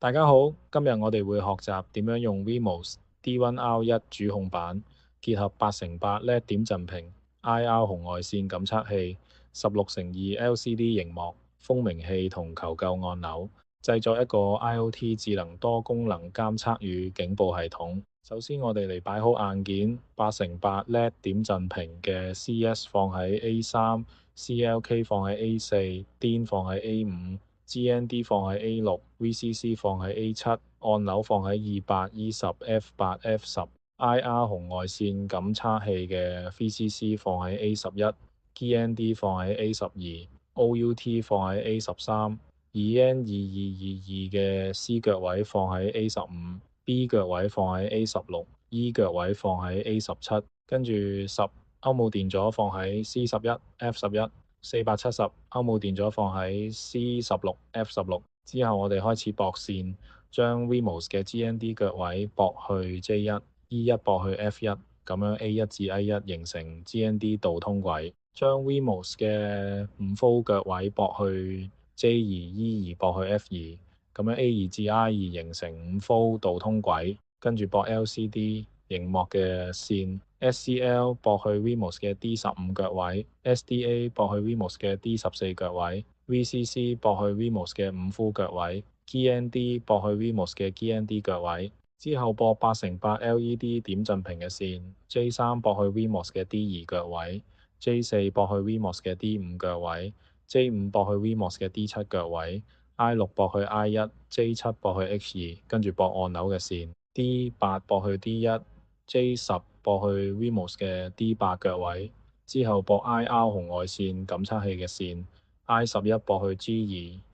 大家好，今日我哋會學習點樣用 Wemos D1R1 主控板結合8x8 LED 點陣屏、IR 紅外線感測器、16:2 LCD 螢幕、蜂鳴器同求救按鈕，製作一個 IoT 智能多功能監測與警報系統。首先，我哋嚟擺好硬件8x8 LED 點陣屏嘅 CS 放喺 A3、CLK 放喺 A4、DIN 放喺 A5。GND 放喺 A6、VCC 放喺 A7、按鈕放喺28、E10、F8、F10、IR 紅外線感測器嘅 VCC 放喺 A11、GND 放喺 A12、OUT 放喺 A13、EN2222嘅 C 腳位放喺 A15、B 腳位放喺 A16、E 腳位放喺 A17，跟住歐姆電阻放喺 C11、F11。470歐姆電阻放喺 C16、F16，之後我哋開始駁線，將 Wemos 嘅 GND 腳位駁去 J1、E1 駁去 F1，咁樣 A1 至 A1 形成 GND 導通軌，將 Wemos 嘅5V 腳位駁去 J2、E2 駁去 F2，咁樣 A2 至 I2 形成5V 導通軌，跟住駁 LCD 螢幕嘅線。SCL 駁去 Wemos 嘅 D15 腳位，SDA 駁去 Wemos 嘅 D14 腳位，VCC 駁去 Wemos 嘅5V 腳位，GND 駁去 Wemos 嘅 GND 腳位。之後駁8x8 LED 點陣屏嘅線，J3 駁去 Wemos 嘅 D2 腳位，J4 駁去 Wemos 嘅 D5 腳位，J5 駁去 Wemos 嘅 D7 腳位，I6 駁去 I1，J7 駁去 H2，跟住駁按鈕嘅線，D8 駁去 D1。J10 駁去 Wemos 嘅 D8 腳位，之後駁 IR 紅外線感測器嘅線，I11 駁去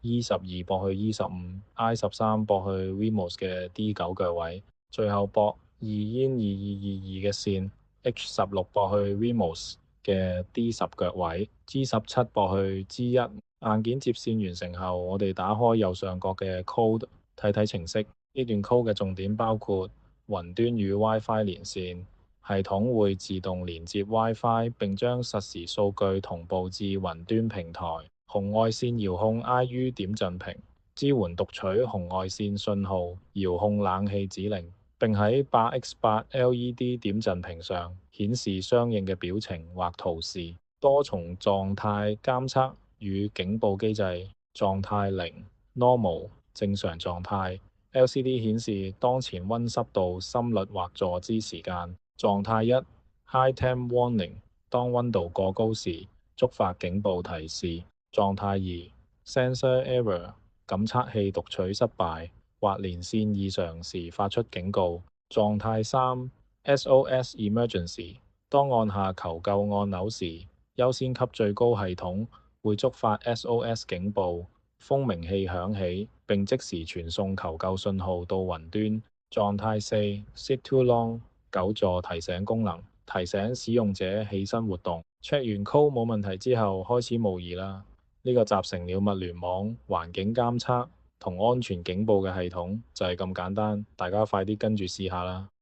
G2，E12 駁去 E15，I13 駁去 Wemos 嘅 D9 腳位，最後駁 2EN2222嘅線，H16 駁去 Wemos 嘅 D10 腳位，G17 駁去 G1。硬件接線完成後，我哋打開右上角嘅 Code 睇睇程式。呢段 Code 嘅重點包括雲端與 WiFi 連線，系統會自動連接 WiFi 並將實時數據同步至雲端平台。紅外線遙控 IU 點陣屏，支援讀取紅外線信號，遙控冷氣指令，並喺 8x8 LED 點陣屏上顯示相應嘅表情或圖示。多重狀態監測與警報機制，狀態0 Normal 正常狀態。LCD 顯示當前溫濕度、心率或坐姿時間。狀態1 High Temp Warning， 當溫度過高時，觸發警報提示。狀態2 Sensor Error， 感測器讀取失敗或連線異常時發出警告。狀態3 SOS Emergency， 當按下求救按鈕時，優先級最高系統會觸發 SOS 警報。蜂鳴器響起並即時傳送求救信號到雲端。狀態4 Sit Too Long， 久坐提醒功能，提醒使用者起身活動。check 完 code 冇問題之後，開始模擬啦。呢個集成了物聯網、環境監測同安全警報嘅系統就係咁簡單，大家快啲跟住試下啦。